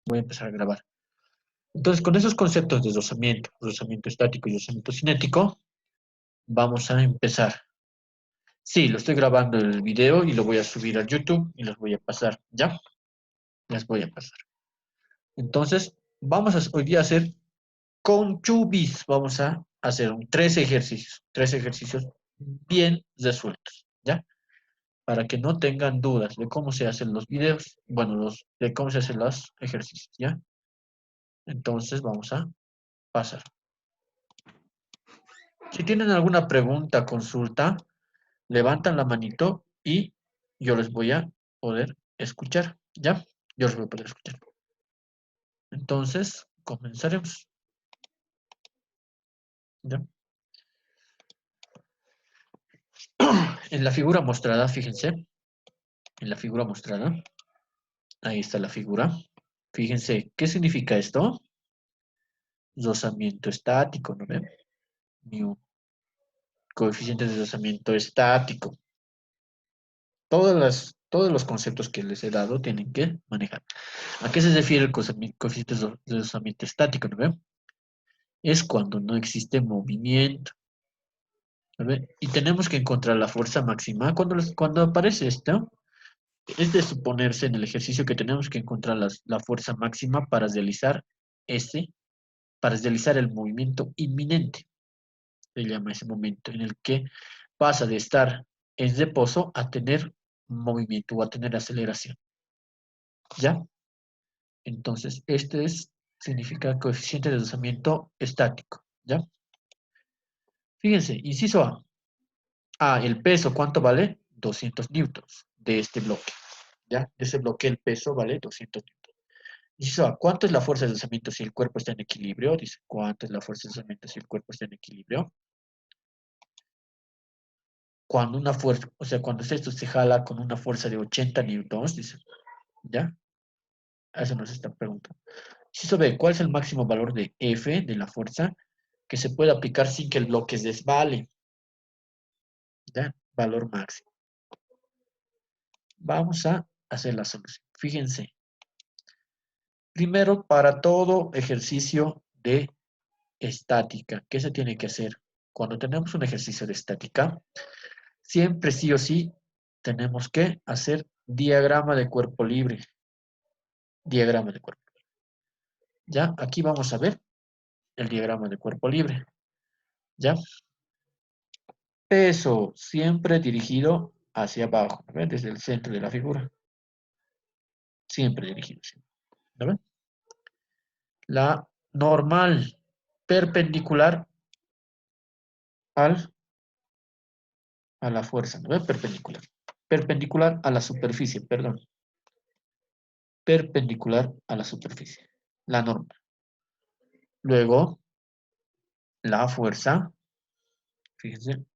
Voy a empezar a grabar. Entonces, con esos conceptos de rozamiento estático y rozamiento cinético, vamos a empezar. Sí, lo estoy grabando el video y lo voy a subir a YouTube y los voy a pasar, ¿ya? Las voy a pasar. Entonces, hoy día a hacer con Chubis. Vamos a hacer tres ejercicios bien resueltos, ¿ya? Para que no tengan dudas de cómo se hacen los videos, bueno, de cómo se hacen los ejercicios, ¿ya? Entonces, vamos a pasar. Si tienen alguna pregunta, consulta, levantan la manito y yo les voy a poder escuchar, ¿ya? Yo les voy a poder escuchar. Entonces, comenzaremos, ¿ya? En la figura mostrada, fíjense, en la figura mostrada, ahí está la figura. Fíjense, ¿qué significa esto? Rozamiento estático, ¿no ven? Mu, coeficiente de rozamiento estático. Todos los conceptos que les he dado tienen que manejar. ¿A qué se refiere el coeficiente de rozamiento estático, ¿no ven? Es cuando no existe movimiento. ¿Ve? Y tenemos que encontrar la fuerza máxima. Cuando aparece esto, es de suponerse en el ejercicio que tenemos que encontrar la fuerza máxima para realizar el movimiento inminente. Se llama ese momento en el que pasa de estar en reposo a tener movimiento o a tener aceleración. ¿Ya? Entonces, significa coeficiente de desplazamiento estático. ¿Ya? Fíjense, inciso A. El peso, ¿cuánto vale? 200 newtons de este bloque. ¿Ya? De ese bloque el peso vale 200 newtons. Inciso A, ¿cuánto es la fuerza de desplazamiento si el cuerpo está en equilibrio? Dice, ¿cuánto es la fuerza de desplazamiento si el cuerpo está en equilibrio? Cuando una fuerza, o sea, cuando esto se jala con una fuerza de 80 newtons, dice, ¿ya? A eso nos están preguntando. Inciso B, ¿cuál es el máximo valor de F, de la fuerza, que se puede aplicar sin que el bloque se desvale? ¿Ya? Valor máximo. Vamos a hacer la solución. Fíjense. Primero, para todo ejercicio de estática, ¿qué se tiene que hacer? Cuando tenemos un ejercicio de estática, siempre sí o sí tenemos que hacer diagrama de cuerpo libre. Diagrama de cuerpo libre. ¿Ya? Aquí vamos a ver el diagrama de cuerpo libre. ¿Ya? Peso siempre dirigido hacia abajo, ¿no ven? Desde el centro de la figura. Siempre dirigido. ¿No ven? La normal perpendicular a la fuerza, ¿no ven? Perpendicular. Perpendicular a la superficie, perdón. Perpendicular a la superficie. La norma. Luego, la fuerza, fíjense,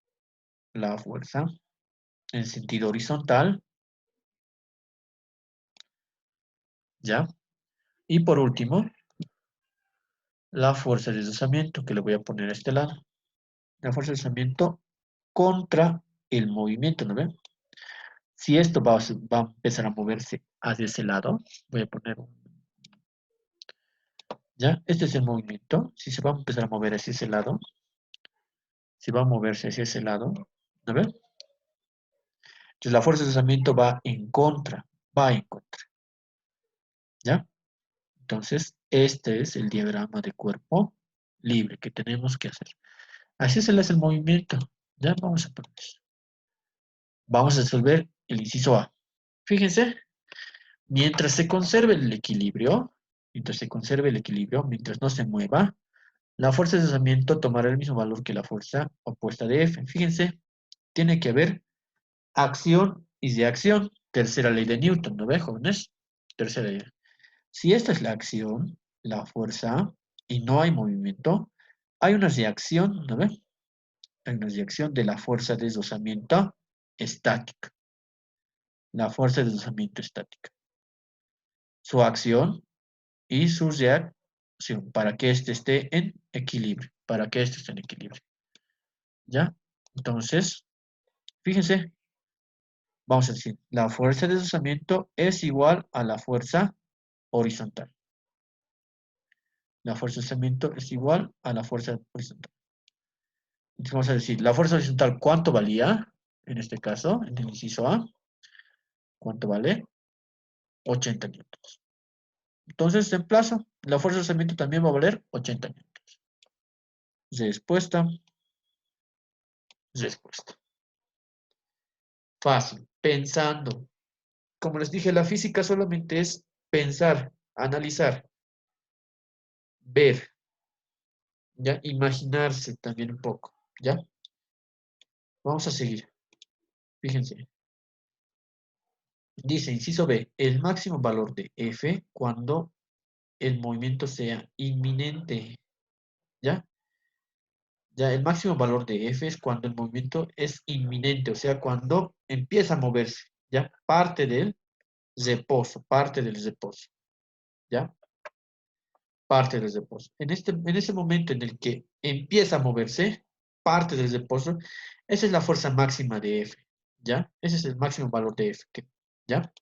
la fuerza en sentido horizontal, ¿ya? Y por último, la fuerza de deslizamiento, que le voy a poner a este lado. La fuerza de deslizamiento contra el movimiento, ¿no ven? Si esto va a empezar a moverse hacia ese lado, voy a poner ¿ya? Este es el movimiento. Si se va a empezar a mover hacia ese lado, si va a moverse hacia ese lado, ¿no ven? Entonces la fuerza de deslizamiento va en contra, ¿ya? Entonces, este es el diagrama de cuerpo libre que tenemos que hacer. Así se le hace el movimiento. Ya vamos a poner eso. Vamos a resolver el inciso A. Fíjense, mientras se conserve el equilibrio, mientras no se mueva, la fuerza de deslizamiento tomará el mismo valor que la fuerza opuesta de F. Fíjense, tiene que haber acción y reacción. Tercera ley de Newton, ¿no ve, jóvenes? Tercera ley. Si esta es la acción, la fuerza, y no hay movimiento, hay una reacción, ¿no ve? Hay una reacción de la fuerza de deslizamiento estática. La fuerza de deslizamiento estática. Su acción y su reacción para que éste esté en equilibrio. Para que éste esté en equilibrio. ¿Ya? Entonces, fíjense, vamos a decir, la fuerza de deslizamiento es igual a la fuerza horizontal. La fuerza de deslizamiento es igual a la fuerza horizontal. Entonces vamos a decir, la fuerza horizontal, ¿cuánto valía? En este caso, en el inciso A, ¿cuánto vale? 80 newtons. Entonces, en plazo, la fuerza de deslizamiento también va a valer 80 newtons. Respuesta, respuesta. Fácil, pensando. Como les dije, la física solamente es pensar, analizar, ver, ¿ya? Imaginarse también un poco, ¿ya? Vamos a seguir. Fíjense. Dice, inciso B, el máximo valor de F cuando el movimiento sea inminente, ¿ya? Ya, el máximo valor de F es cuando el movimiento es inminente, o sea, cuando empieza a moverse, ¿ya? Parte del reposo, ¿ya? Parte del reposo. En ese momento en el que empieza a moverse, parte del reposo, esa es la fuerza máxima de F, ¿ya? Ese es el máximo valor de F, ¿ya?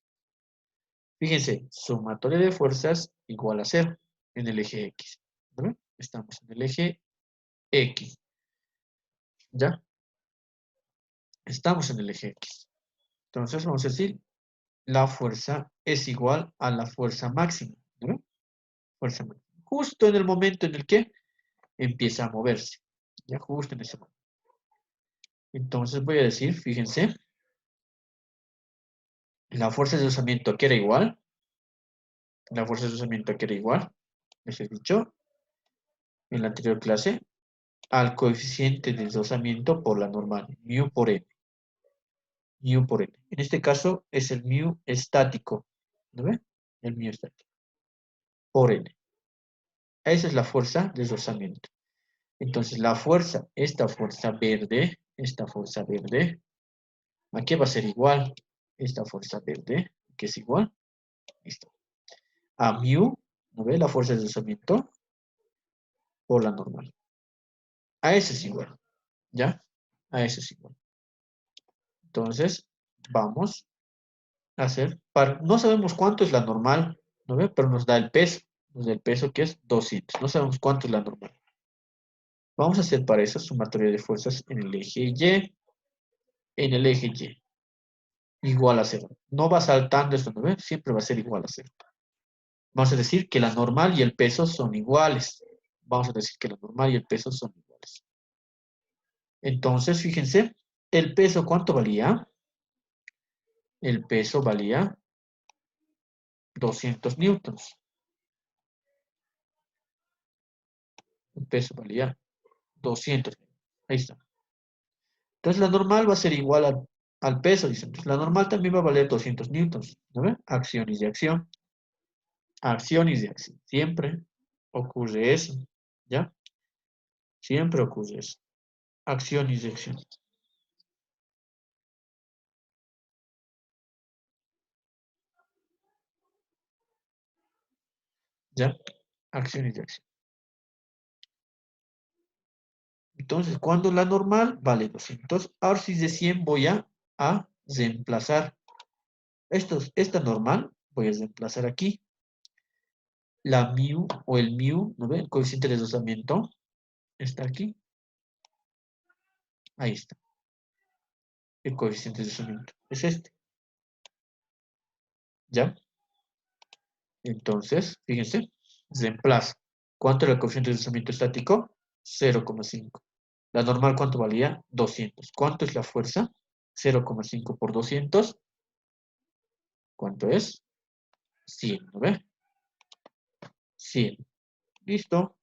Fíjense, sumatoria de fuerzas igual a cero en el eje X, ¿no? Estamos en el eje X, ¿ya? Estamos en el eje X. Entonces vamos a decir, la fuerza es igual a la fuerza máxima, ¿no? Fuerza máxima. Justo en el momento en el que empieza a moverse, ya justo en ese momento. Entonces voy a decir, fíjense, la fuerza de deslizamiento que era igual, la fuerza de deslizamiento que era igual, les he dicho en la anterior clase, al coeficiente de deslizamiento por la normal, mu por n, mu por n. En este caso es el mu estático, ¿no ve? El mu estático, por n. Esa es la fuerza de deslizamiento. Entonces la fuerza, esta fuerza verde, ¿a qué va a ser igual? Esta fuerza verde, que es igual, listo, a mu, ¿no ve? La fuerza de deslizamiento por la normal. A ese es igual, ¿ya? A ese es igual. Entonces, vamos a hacer, no sabemos cuánto es la normal, ¿no ve? Pero nos da el peso que es 200. No sabemos cuánto es la normal. Vamos a hacer para eso sumatoria de fuerzas en el eje Y, en el eje Y. Igual a cero. No va saltando esto, ¿no ve? Siempre va a ser igual a cero. Vamos a decir que la normal y el peso son iguales. Vamos a decir que la normal y el peso son iguales. Entonces, fíjense, el peso, ¿cuánto valía? El peso valía 200 newtons. El peso valía 200. Ahí está. Entonces, la normal va a ser igual al peso, dice. Entonces, la normal también va a valer 200 newtons. ¿No ve? Acción y de acción. Acción y de acción. Siempre ocurre eso. ¿Ya? Siempre ocurre eso. Acción y de acción. ¿Ya? Acción y de acción. Entonces, cuando la normal vale 200, ahora si de 100 voy a reemplazar. Esta normal voy a reemplazar aquí. La mu o el mu, ¿no ve? El coeficiente de deslizamiento está aquí. Ahí está. El coeficiente de deslizamiento es este. ¿Ya? Entonces, fíjense, reemplazo. ¿Cuánto era el coeficiente de deslizamiento estático? 0,5. La normal, ¿cuánto valía? 200. ¿Cuánto es la fuerza? 0,5 por 200. ¿Cuánto es? 100, ¿no ve? 100. Listo.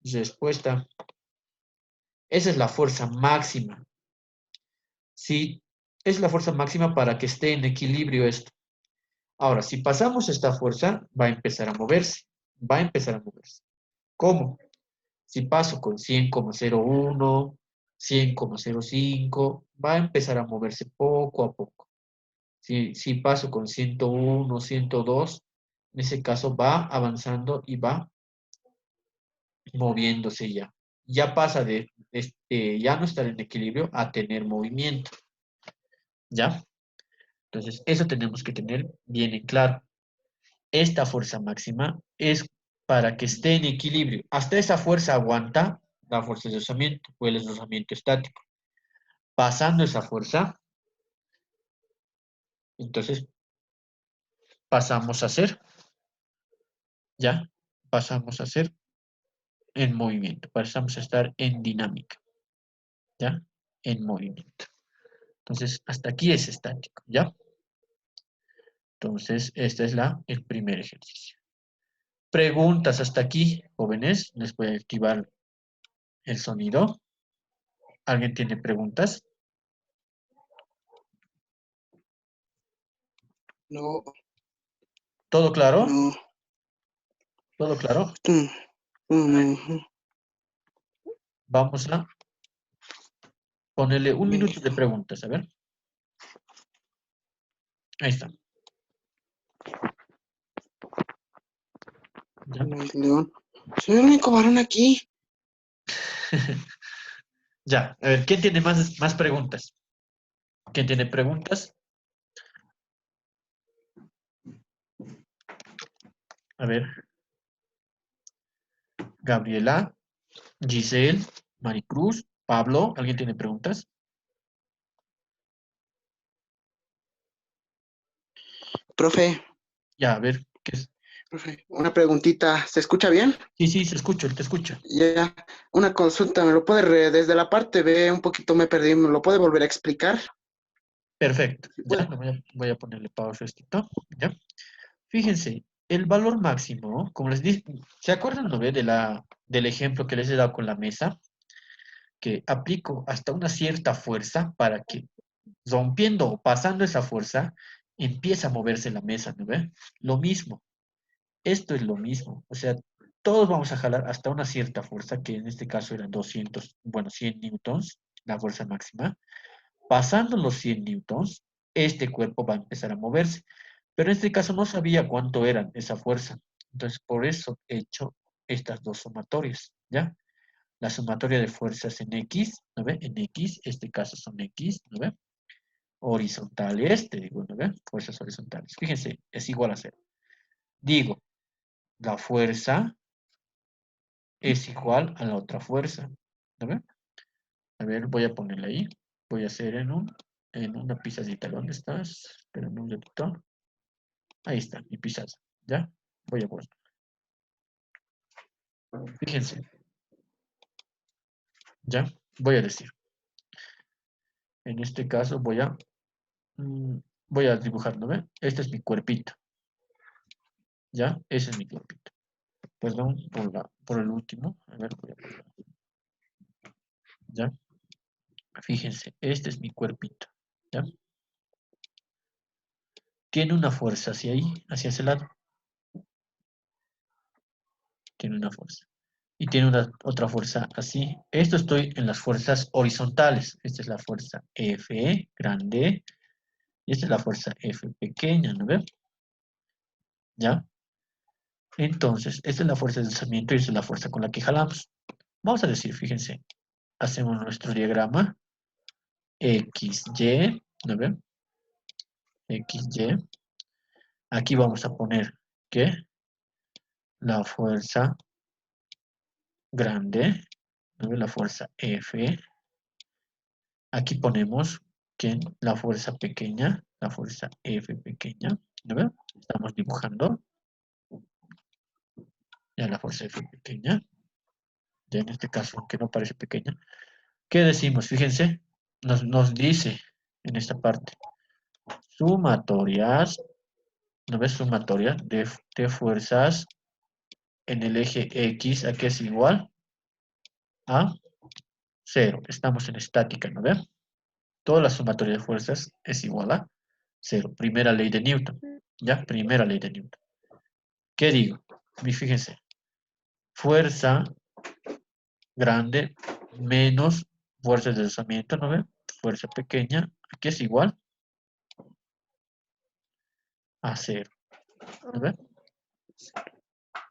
Respuesta. Esa es la fuerza máxima. Sí, es la fuerza máxima para que esté en equilibrio esto. Ahora, si pasamos esta fuerza, va a empezar a moverse. Va a empezar a moverse. ¿Cómo? Si paso con 100,01, 100,05, va a empezar a moverse poco a poco. Si paso con 101, 102, en ese caso va avanzando y va moviéndose ya. Ya pasa de ya no estar en equilibrio a tener movimiento. ¿Ya? Entonces, eso tenemos que tener bien en claro. Esta fuerza máxima es para que esté en equilibrio. Hasta esa fuerza aguanta la fuerza de deslizamiento o el deslizamiento estático. Pasando esa fuerza, entonces pasamos a ser, ya, pasamos a ser en movimiento, pasamos a estar en dinámica, ya, en movimiento. Entonces, hasta aquí es estático, ¿ya? Entonces, este es el primer ejercicio. Preguntas hasta aquí, jóvenes. Les voy a activar el sonido. ¿Alguien tiene preguntas? No, ¿Todo claro? no. ¿Todo claro? Mm, Vamos a ponerle un Bien. minuto de preguntas, a ver. Ahí está. ¿Ya? León. Soy el único varón aquí. Ya, a ver, ¿quién tiene más preguntas? ¿Quién tiene preguntas? A ver, Gabriela, Giselle, Maricruz, Pablo, ¿alguien tiene preguntas? Profe, Ya, a ver, ¿qué es? profe, una preguntita. ¿Se escucha bien? Sí, sí, se escucha, te escucha. Ya, una consulta. ¿Me lo puede desde la parte B un poquito me perdí? ¿Me lo puede volver a explicar? Perfecto. Sí, Ya, puede. voy a ponerle pausa a esto. Ya. Fíjense, el valor máximo, como les dije, ¿se acuerdan, no ve, del ejemplo que les he dado con la mesa? Que aplico hasta una cierta fuerza para que rompiendo o pasando esa fuerza, empieza a moverse la mesa, ¿no ve? Lo mismo, esto es lo mismo, o sea, todos vamos a jalar hasta una cierta fuerza, que en este caso eran 200, bueno, 100 newtons, la fuerza máxima. Pasando los 100 newtons, este cuerpo va a empezar a moverse, pero en este caso no sabía cuánto eran esa fuerza, entonces por eso he hecho estas dos sumatorias, ¿ya? La sumatoria de fuerzas en X, ¿no ve? En X, este caso son X, ¿no ve? Horizontales, te digo, ¿no ve? Fuerzas horizontales. Fíjense, es igual a cero. Digo, la fuerza es igual a la otra fuerza, ¿no ve? A ver, voy a ponerla ahí. Voy a hacer en una pizzacita. ¿Dónde estás? Espérame un ratito. Ahí está, mi pizza. ¿Ya? Voy a poner. Fíjense, ¿ya? Voy a decir. En este caso mm, voy a dibujar, ¿no ve? Este es mi cuerpito, ¿ya? Ese es mi cuerpito. Perdón por el último. A ver, voy a poner, ¿ya? Fíjense, este es mi cuerpito, ¿ya? Tiene una fuerza hacia ahí, hacia ese lado. Tiene una fuerza. Y tiene otra fuerza así. Esto estoy en las fuerzas horizontales. Esta es la fuerza F grande. Y esta es la fuerza F pequeña, ¿no ven? ¿Ya? Entonces, esta es la fuerza de deslizamiento y esta es la fuerza con la que jalamos. Vamos a decir, fíjense, hacemos nuestro diagrama XY, ¿no ven? XY. Aquí vamos a poner que la fuerza grande, ¿no ven? La fuerza F. Aquí ponemos que la fuerza pequeña, la fuerza F pequeña, ¿no ven? Estamos dibujando ya la fuerza F pequeña, ya en este caso, aunque no parece pequeña. ¿Qué decimos? Fíjense, nos dice en esta parte, sumatorias, ¿no ves? Sumatoria de fuerzas en el eje X, aquí es igual a cero. Estamos en estática, ¿no ven? Toda la sumatoria de fuerzas es igual a cero. Primera ley de Newton, ¿ya? Primera ley de Newton. ¿Qué digo? Fíjense, fuerza grande menos fuerza de deslizamiento, ¿no ven? Fuerza pequeña, aquí es igual a cero, ¿no ven?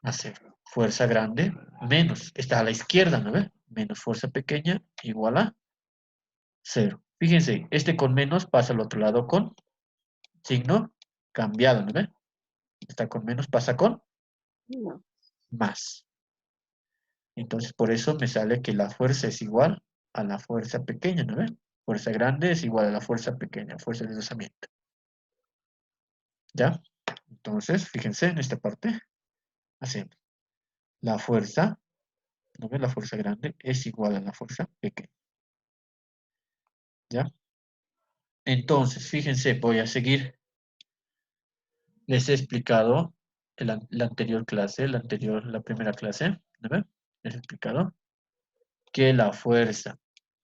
A cero. Fuerza grande menos, está a la izquierda, ¿no ven? Menos fuerza pequeña igual a cero. Fíjense, este con menos pasa al otro lado con signo cambiado, ¿no ven? Está con menos pasa con No. más. Entonces, por eso me sale que la fuerza es igual a la fuerza pequeña, ¿no ven? Fuerza grande es igual a la fuerza pequeña, fuerza de deslizamiento. ¿Ya? Entonces, fíjense en esta parte, hacemos la fuerza, ¿no ven? La fuerza grande es igual a la fuerza pequeña. ¿Ya? Entonces, fíjense, voy a seguir. Les he explicado en la anterior clase, la primera clase, ¿no ven? Les he explicado que la fuerza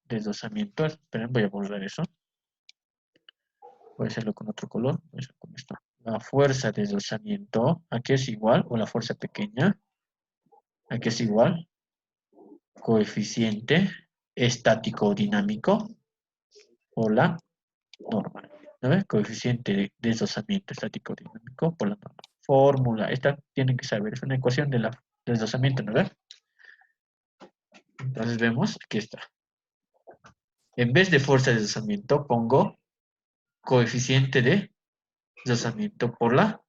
de deslizamiento, esperen, voy a borrar eso. Voy a hacerlo con otro color, voy a hacerlo con esto. La fuerza de deslizamiento, ¿a qué es igual? O la fuerza pequeña, ¿a qué es igual? Coeficiente estático dinámico por la normal. ¿No ves? Coeficiente de deslizamiento estático dinámico por la normal. Fórmula, esta tienen que saber, es una ecuación de la deslizamiento, ¿no ves? Entonces vemos, aquí está. En vez de fuerza de deslizamiento, pongo coeficiente de deslizamiento por la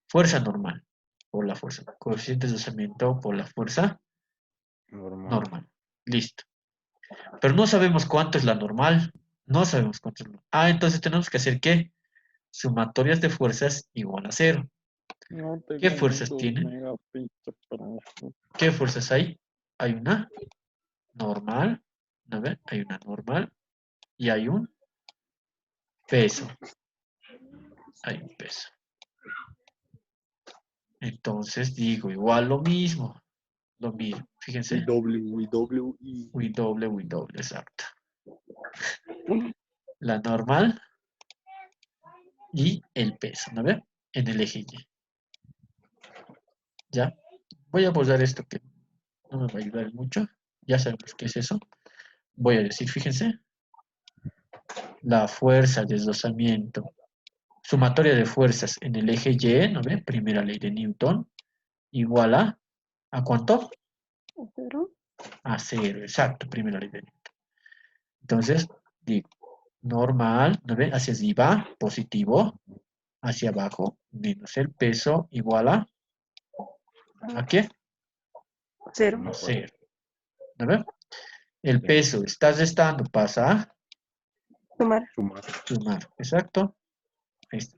fuerza normal. Por la fuerza. Coeficiente de deslizamiento por la fuerza normal. Listo. Pero no sabemos cuánto es la normal. No sabemos cuánto es la normal. Ah, entonces tenemos que hacer ¿qué? Sumatorias de fuerzas igual a cero. No ¿Qué tengo ni fuerzas 2 tienen? megapíxeles para esto. ¿Qué fuerzas hay? Hay una normal, ¿no ven? Hay una normal y hay un peso. Hay un peso. Entonces digo igual lo mismo. Lo mismo. Fíjense. WWE. W, exacto. La normal y el peso, ¿no ven? En el eje Y. ¿Ya? Voy a borrar esto que no me va a ayudar mucho. Ya sabemos qué es eso. Voy a decir, fíjense, la fuerza de deslizamiento, sumatoria de fuerzas en el eje Y, ¿no ve? Primera ley de Newton, igual ¿a cuánto? ¿Cero? A cero, exacto, primera ley de Newton. Entonces, digo, normal, ¿no ve? Hacia arriba, positivo, hacia abajo, menos el peso, igual ¿a qué? Cero. A cero, ¿no ve? El peso está restando, pasa a Sumar. sumar, exacto. Ahí está.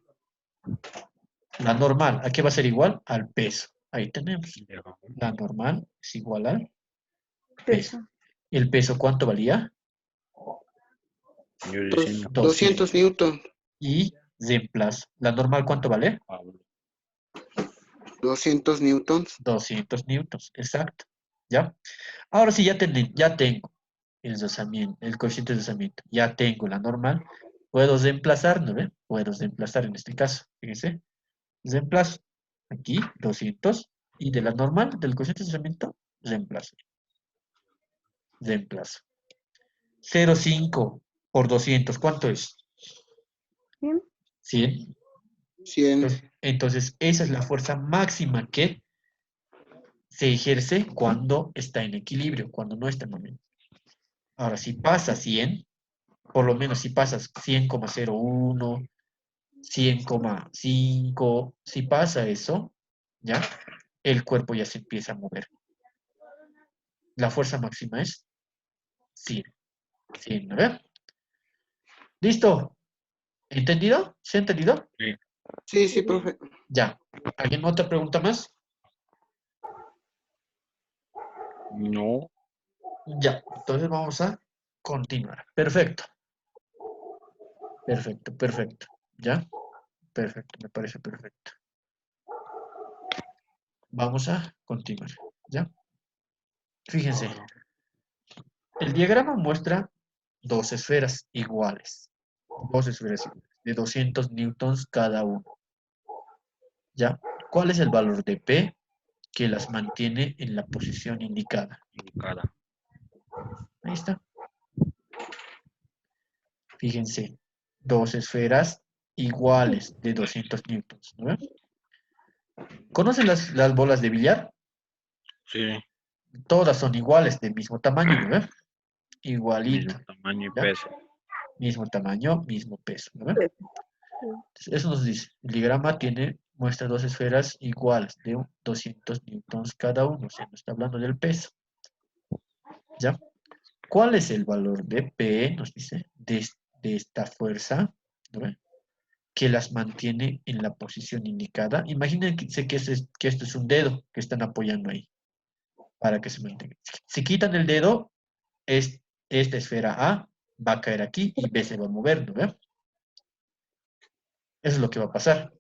La normal, ¿a qué va a ser igual? Al peso. Ahí tenemos. La normal es igual al peso. Peso. ¿El peso cuánto valía? Yo diciendo 200 Newton. Y reemplazo. ¿La normal cuánto vale? Pablo. 200 newtons. 200 newtons, exacto. ¿Ya? Ahora sí, ya tengo el deslizamiento, el coeficiente de deslizamiento. Ya tengo la normal. Puedo reemplazar, ¿no ve? Puedo reemplazar en este caso. Fíjense. Reemplazo. Aquí, 200. Y de la normal, del coeficiente de deslizamiento, reemplazo. Reemplazo. 0,5 por 200, ¿cuánto es? Bien. 100. 100. Entonces, esa es la fuerza máxima que se ejerce cuando está en equilibrio, cuando no está en movimiento. Ahora, si pasa 100, por lo menos si pasas 100,01, 100,5, si pasa eso, ¿ya? El cuerpo ya se empieza a mover. La fuerza máxima es 100. 100, ¿verdad? ¿Listo? ¿Entendido? ¿Se ha entendido? Sí, profe. Ya. ¿Alguien otra pregunta más? No. Ya. Entonces vamos a continuar. Perfecto. Perfecto, perfecto. ¿Ya? Perfecto, me parece perfecto. Vamos a continuar. ¿Ya? Fíjense. El diagrama muestra dos esferas iguales. Dos esferas iguales, de 200 newtons cada uno. ¿Ya? ¿Cuál es el valor de P que las mantiene en la posición indicada? Indicada. Ahí está. Fíjense, dos esferas iguales de 200 newtons, ¿no ven? ¿Conocen las bolas de billar? Sí. Todas son iguales, del mismo tamaño, ¿no ven? Igualito, Mismo tamaño y ¿ya? peso. Mismo tamaño, mismo peso, ¿no ven? Peso. Entonces, eso nos dice, el diagrama tiene muestra dos esferas iguales de 200 newtons cada uno. O sea, nos está hablando del peso. ¿Ya? ¿Cuál es el valor de P, nos dice, de esta fuerza, ¿no? Que las mantiene en la posición indicada? Imagínense que esto es un dedo que están apoyando ahí para que se mantenga. Si quitan el dedo, esta esfera A va a caer aquí y B se va a mover, ¿no? Eso es lo que va a pasar.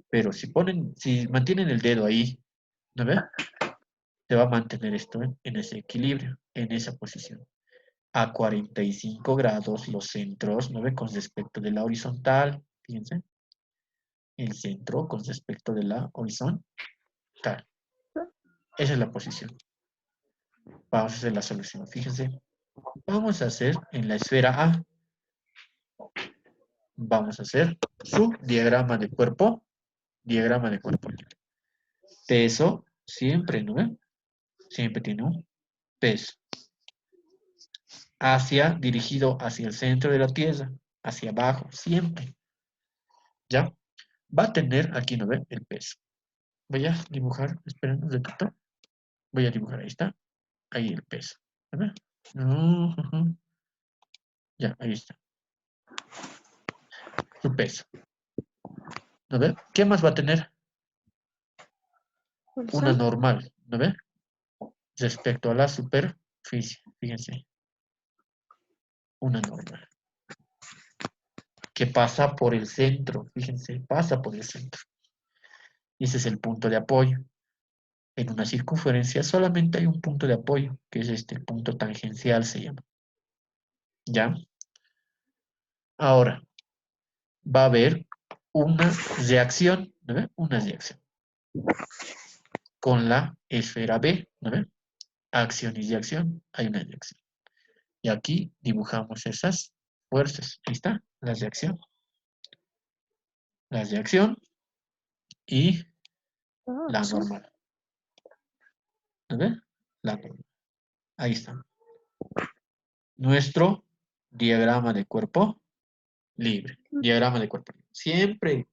Pero si mantienen el dedo ahí, ¿no ve? Se va a mantener esto en ese equilibrio, en esa posición. A 45 grados los centros, ¿no ve? Con respecto de la horizontal, fíjense. El centro con respecto de la horizontal. Esa es la posición. Vamos a hacer la solución, fíjense. Vamos a hacer en la esfera A. Vamos a hacer su diagrama de cuerpo. Diagrama de cuerpo. Peso, siempre, ¿no ve? Siempre tiene un peso. Dirigido hacia el centro de la Tierra, hacia abajo, siempre. ¿Ya? Va a tener, aquí no ve, el peso. Voy a dibujar, esperen un ratito. Voy a dibujar, ahí está. Ahí el peso. ¿Verdad? Ya, ahí está. Su peso. ¿No ve? ¿Qué más va a tener? Una normal, ¿no ve? Respecto a la superficie, fíjense. Una normal. Que pasa por el centro, fíjense, pasa por el centro. Y ese es el punto de apoyo. En una circunferencia solamente hay un punto de apoyo, que es este, el punto tangencial se llama. ¿Ya? Ahora, va a haber una reacción, ¿no ve? Una reacción. Con la esfera B, ¿no ve? Acción y reacción, hay una reacción. Y aquí dibujamos esas fuerzas. Ahí está, la reacción. La reacción y la normal. ¿No ve? La normal. Ahí está. Nuestro diagrama de cuerpo libre. Diagrama de cuerpo libre. Siempre,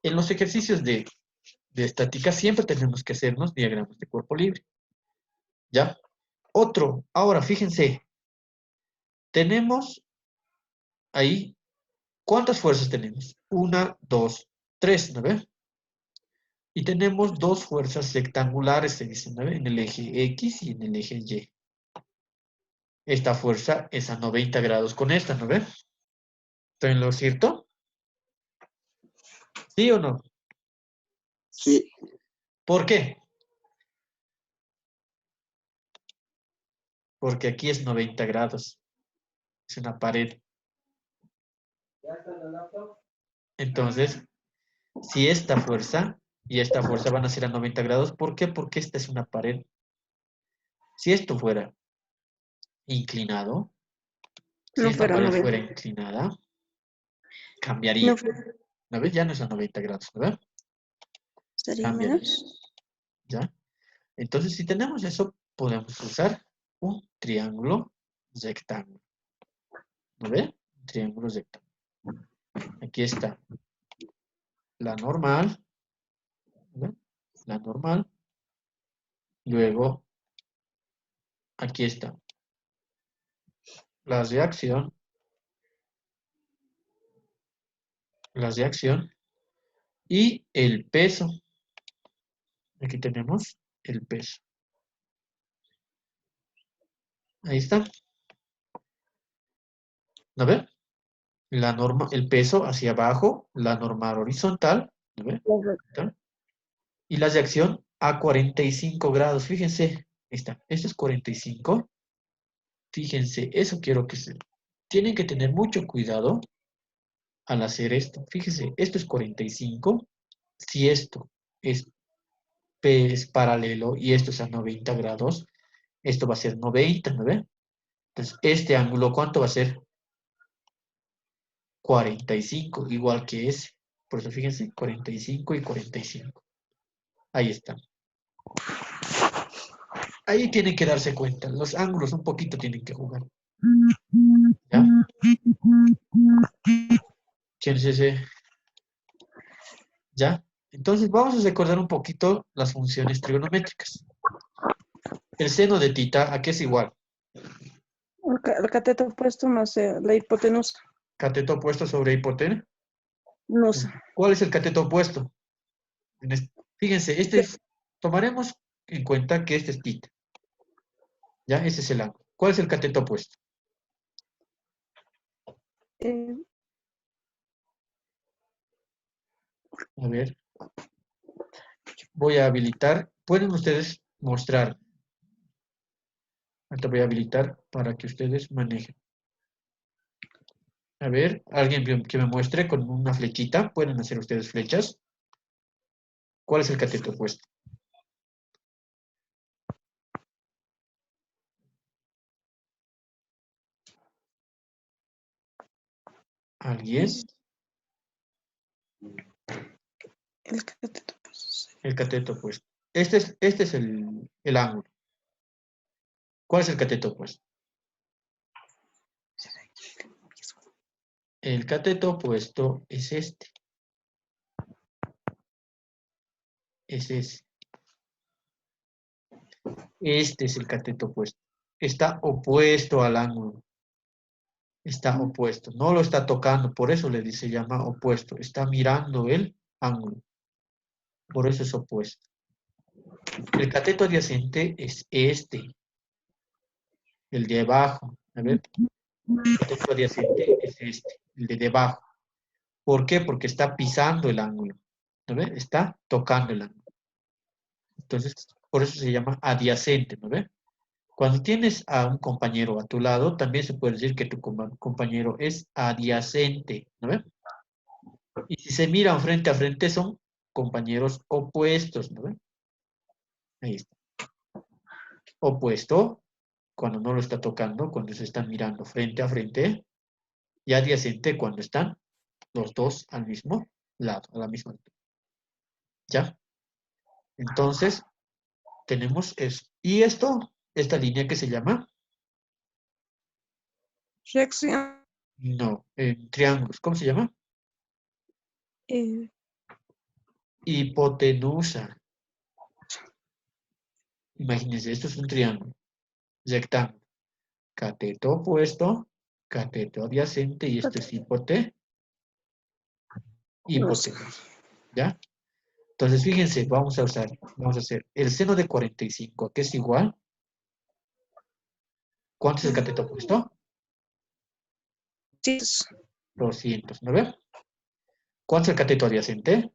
en los ejercicios de estática, siempre tenemos que hacernos diagramas de cuerpo libre. ¿Ya? Otro, ahora fíjense, tenemos ahí, ¿cuántas fuerzas tenemos? 1, 2, 3, ¿no ve? Y tenemos dos fuerzas rectangulares, se dice, ¿no ve? En el eje X y en el eje Y. Esta fuerza es a 90 grados con esta, ¿no ve? ¿Estoy en lo cierto? ¿Sí o no? Sí. ¿Por qué? Porque aquí es 90 grados. Es una pared. Entonces, si esta fuerza y esta fuerza van a ser a 90 grados, ¿por qué? Porque esta es una pared. Si esto fuera inclinado, si No esta fuera pared 90. fuera inclinada, cambiaría. No fuera, ¿No ves? Ya no es a 90 grados, ¿verdad? sería Cambiaría. menos. ¿Ya? Entonces, si tenemos eso, podemos usar un triángulo rectángulo. ¿No ve? Un triángulo rectángulo. Aquí está la normal. ¿No ve? La normal. Luego, aquí está la reacción. La reacción. Y el peso. Aquí tenemos el peso. Ahí está. ¿No ve? La norma, el peso hacia abajo, la normal horizontal. ¿No ve? ¿Está? Y la reacción a 45 grados. Fíjense, ahí está. Esto es 45. Fíjense, eso quiero que se... Tienen que tener mucho cuidado al hacer esto. Fíjense, esto es 45. Si esto es, P es paralelo y esto es a 90 grados, esto va a ser 90, ¿no ve? Entonces, este ángulo, ¿cuánto va a ser? 45, igual que ese. Por eso, fíjense, 45 y 45. Ahí está. Ahí tienen que darse cuenta. Los ángulos un poquito tienen que jugar. ¿Ya? ¿Quién es ese? ¿Ya? Entonces vamos a recordar un poquito las funciones trigonométricas. El seno de tita, ¿a qué es igual? El cateto opuesto más la hipotenusa. Cateto opuesto sobre hipotenusa. Nusa. ¿Cuál es el cateto opuesto? Fíjense, tomaremos en cuenta que este es tita. ¿Ya? Ese es el ángulo. ¿Cuál es el cateto opuesto? Eh, A ver, voy a habilitar. ¿Pueden ustedes mostrar? Ahorita voy a habilitar para que ustedes manejen. A ver, alguien que me muestre con una flechita. ¿Pueden hacer ustedes flechas? ¿Cuál es el cateto opuesto? ¿Alguien? el cateto opuesto. El cateto opuesto. Este es el ángulo. ¿Cuál es el cateto opuesto? El cateto opuesto es este. Es ese. Este es el cateto opuesto. Está opuesto al ángulo. Está opuesto. No lo está tocando. Por eso se llama opuesto. Está mirando el ángulo. Por eso es opuesto. El cateto adyacente es este. El de abajo. A ver. El cateto adyacente es este. El de debajo. ¿Por qué? Porque está pisando el ángulo. ¿No ve? Está tocando el ángulo. Entonces, por eso se llama adyacente. ¿No ve? Cuando tienes a un compañero a tu lado, también se puede decir que tu compañero es adyacente, ¿no ve? Y si se miran frente a frente, son compañeros opuestos, ¿no ve? Ahí está. Opuesto, cuando no lo está tocando, cuando se están mirando frente a frente, y adyacente cuando están los dos al mismo lado, a la misma altura. ¿Ya? Entonces, tenemos eso. Y esta línea que se llama, Reacción. no, en triángulos, ¿cómo se llama? Eh, Hipotenusa. Imagínense, esto es un triángulo rectángulo. Cateto opuesto, cateto adyacente y esto es hipotenusa. ¿Ya? Entonces, fíjense, vamos a hacer el seno de 45, que es igual. ¿Cuánto es el cateto opuesto? Sí. 200, ¿no ve? ¿Cuánto es el cateto adyacente?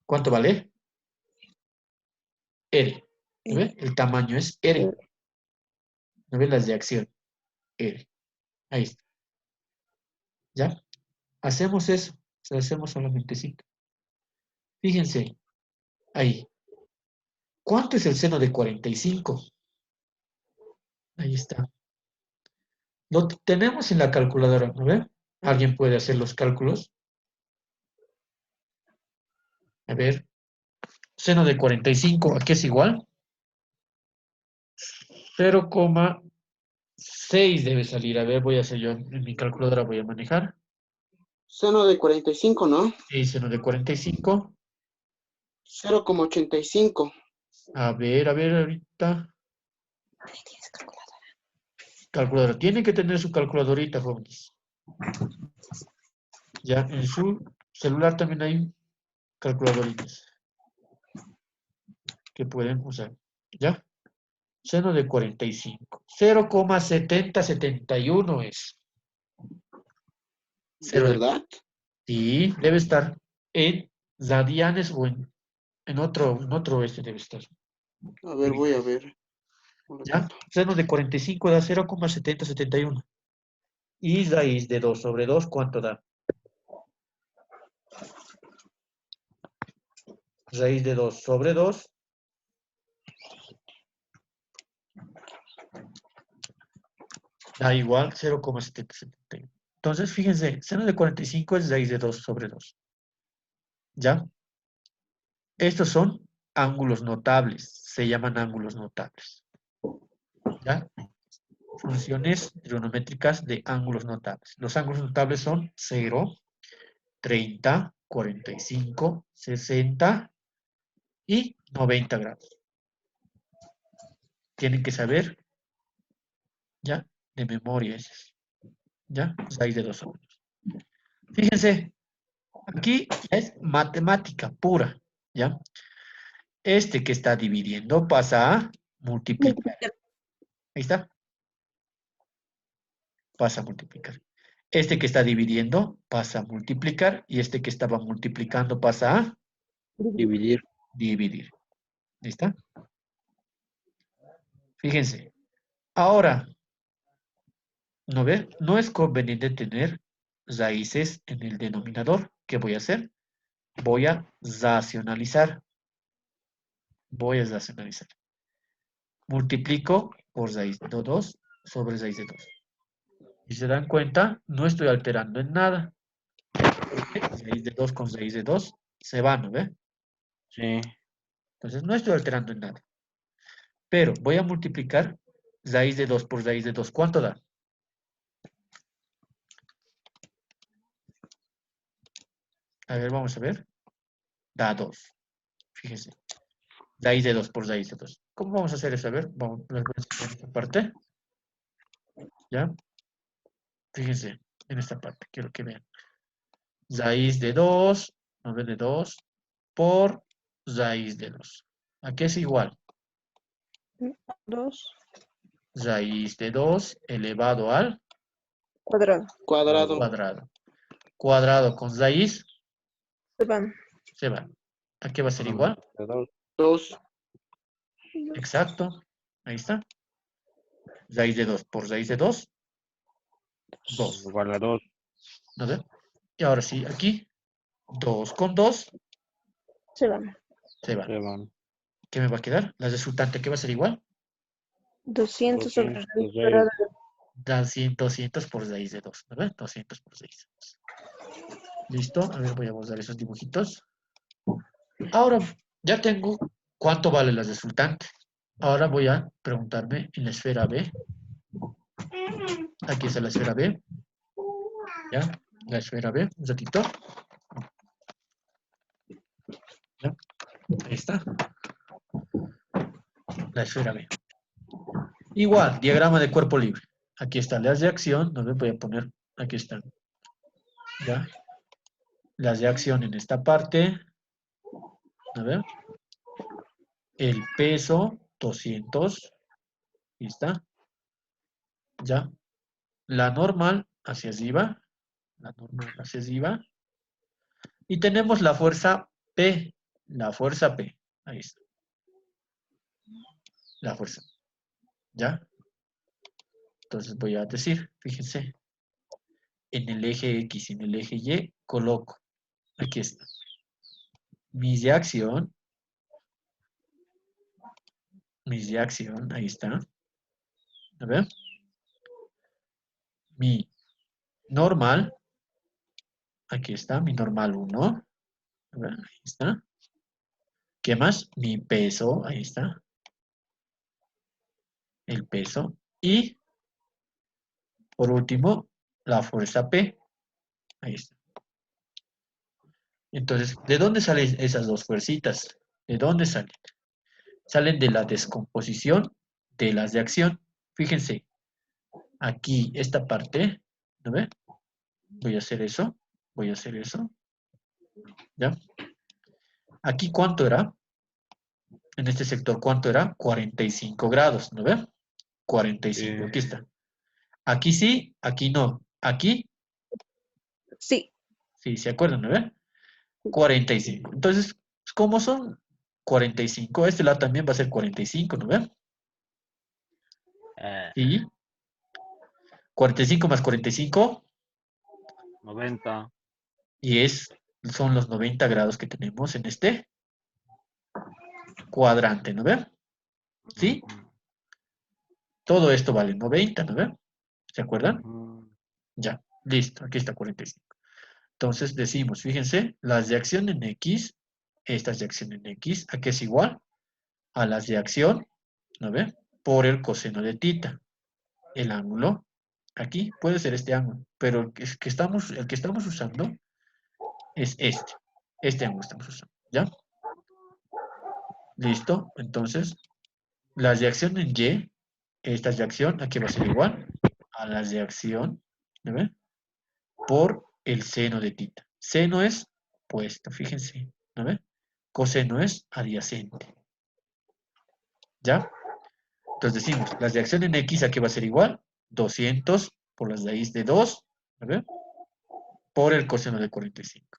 ¿Cuánto vale? R. ¿No ve? El tamaño es R. ¿No ve? Las de acción. R. Ahí está. ¿Ya? Hacemos eso. O sea, hacemos solamente 5. Fíjense, ahí. ¿Cuánto es el seno de 45? Ahí está. Lo tenemos en la calculadora, ¿no ve? ¿Alguien puede hacer los cálculos? A ver, seno de 45, ¿a qué es igual? 0,6 debe salir. A ver, voy a hacer yo en mi calculadora, voy a manejar. Seno de 45, ¿no? Sí, seno de 45. 0,85. A ver, ahorita. Calculadora. Tiene que tener su calculadorita, jóvenes. Ya, en su celular también hay calculadoritas que pueden usar. ¿Ya? Seno de 45. 0,7071 es. ¿De verdad? Sí, debe estar en radianes o en otro debe estar. A ver, voy a ver. Un ¿Ya? ratito. Seno de 45 da 0,7071. Y raíz de 2 sobre 2, ¿cuánto da? Raíz de 2 sobre 2 da igual 0,771. Entonces, fíjense, seno de 45 es raíz de 2 sobre 2. ¿Ya? Estos son ángulos notables. Se llaman ángulos notables. ¿Ya? Funciones trigonométricas de ángulos notables. Los ángulos notables son 0, 30, 45, 60 y 90 grados. Tienen que saber, ya, de memoria esas. ¿Ya? Raíz de 2 sobre 2. Fíjense, aquí es matemática pura, ¿ya? Este que está dividiendo pasa a multiplicar. Ahí está. Pasa a multiplicar. Este que está dividiendo pasa a multiplicar y este que estaba multiplicando pasa a Dividir. dividir. ¿Ahí está? Fíjense. Ahora, ¿no ve? No es conveniente tener raíces en el denominador. ¿Qué voy a hacer? Voy a racionalizar. Voy a racionalizar. Multiplico por raíz de 2 sobre raíz de 2. Si se dan cuenta, no estoy alterando en nada. Porque raíz de 2 con raíz de 2 se van, ¿no ve? Sí. Entonces no estoy alterando en nada. Pero voy a multiplicar raíz de 2 por raíz de 2. ¿Cuánto da? A ver, vamos a ver. Da 2. Fíjense. Raíz de 2 por raíz de 2. ¿Cómo vamos a hacer eso? A ver, vamos, les voy a enseñar esta parte. ¿Ya? Fíjense en esta parte. Quiero que vean. Raíz de 2, 9 de 2, por raíz de 2. ¿A qué es igual? 2 Raíz de 2 elevado al cuadrado. Cuadrado. cuadrado. Cuadrado con raíz Se van. se va. ¿A qué va a ser igual? 2. Exacto. Ahí está. Raíz de 2 por raíz de 2, 2. Igual a 2. ¿No ve? Y ahora sí, aquí, 2 con 2 Se van. se va. Se van. ¿Qué me va a quedar? La resultante, ¿qué va a ser igual? 200 sobre 200 raíz de cuadrada. Da 200 por raíz de 2. ¿No ve? 200 por raíz de 2. Listo. A ver, voy a borrar esos dibujitos. Ahora, ya tengo cuánto vale la resultante. Ahora voy a preguntarme en la esfera B. Aquí está la esfera B. ¿Ya? La esfera B, un ratito. ¿Ya? Ahí está. La esfera B. Igual, diagrama de cuerpo libre. Aquí están las de acción. No me voy a poner. Aquí están. ¿Ya? Las de acción en esta parte. A ver. El peso, 200. Ahí está. ¿Ya? La normal hacia arriba. La normal hacia arriba. Y tenemos la fuerza P. La fuerza P. Ahí está. La fuerza. ¿Ya? Entonces voy a decir, fíjense, en el eje X y en el eje Y coloco. Aquí está. Mis de acción. Mis de acción. Ahí está. A ver. Mi normal. Aquí está. Mi normal 1. A ver, ahí está. ¿Qué más? Mi peso. Ahí está. El peso. Y, por último, la fuerza P. Ahí está. Entonces, ¿de dónde salen esas dos fuercitas? ¿De dónde salen? Salen de la descomposición de las de acción. Fíjense, aquí esta parte, ¿no ve? Voy a hacer eso, voy a hacer eso. ¿Ya? Aquí, ¿cuánto era? En este sector, ¿cuánto era? 45 grados, ¿no ve? 45, aquí está. Aquí sí, aquí no. Aquí, Sí. sí, ¿se acuerdan, no ve? 45. Entonces, ¿cómo son 45? Este lado también va a ser 45, ¿no ve? Sí. 45 más 45. 90. Y son los 90 grados que tenemos en este cuadrante, ¿no ve? ¿Sí? Todo esto vale 90, ¿no ve? ¿Se acuerdan? Ya, listo, aquí está 45. Entonces decimos, fíjense, las de acción en X, estas de acción en X, ¿a qué es igual? A las de acción, ¿no ve? Por el coseno de tita. El ángulo, aquí puede ser este ángulo, pero el que estamos usando es este. Este ángulo estamos usando, ¿ya? Listo. Entonces, las de acción en Y, estas de acción, aquí va a ser igual a las de acción, ¿no ve? Por el seno de tita. Seno es opuesto, fíjense, ¿no ve? Coseno es adyacente. ¿Ya? Entonces decimos, las de acción en X aquí va a ser igual, 200 por las raíz de 2, ¿no ve? Por el coseno de 45.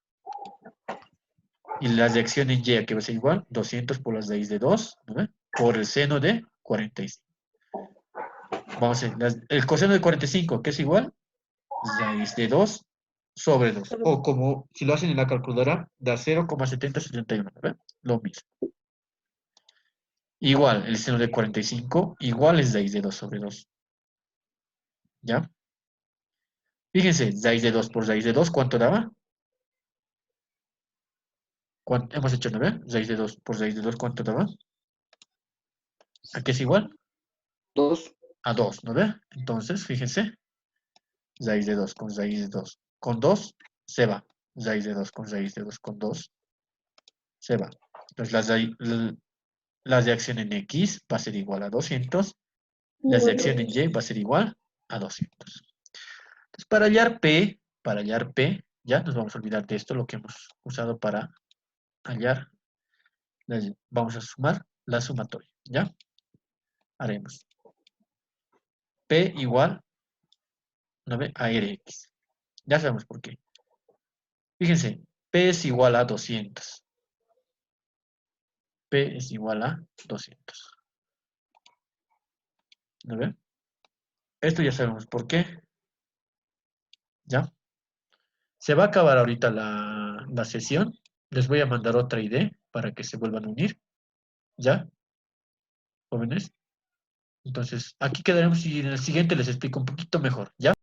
Y las de acción en Y aquí va a ser igual, 200 por las raíz de 2, ¿no ve? Por el seno de 45. Vamos a ver, el coseno de 45, ¿qué es igual? Raíz de 2 sobre 2. O como si lo hacen en la calculadora, da 0,7071, ¿no ve? Lo mismo. Igual, el seno de 45, igual es raíz de 2 sobre 2. ¿Ya? Fíjense, raíz de 2 por raíz de 2, ¿cuánto daba? Hemos hecho 9, raíz de 2 por raíz de 2, ¿cuánto daba? ¿A qué es igual? 2. A 2, ¿no ve? Entonces, fíjense, raíz de 2 con raíz de 2 con 2 se va. Raíz de 2 con raíz de 2 con 2 se va. Entonces, las de acción en X va a ser igual a 200, las de acción en Y va a ser igual a 200. Entonces, para hallar P, ya nos vamos a olvidar de esto, lo que hemos usado para hallar. Vamos a sumar la sumatoria, ¿ya? Haremos P igual, ¿no ve? A Rx. Ya sabemos por qué. Fíjense, P es igual a 200. P es igual a 200. ¿No ve? Esto ya sabemos por qué. ¿Ya? Se va a acabar ahorita la sesión. Les voy a mandar otra idea para que se vuelvan a unir. ¿Ya? Jóvenes. Entonces, aquí quedaremos y en el siguiente les explico un poquito mejor. ¿Ya?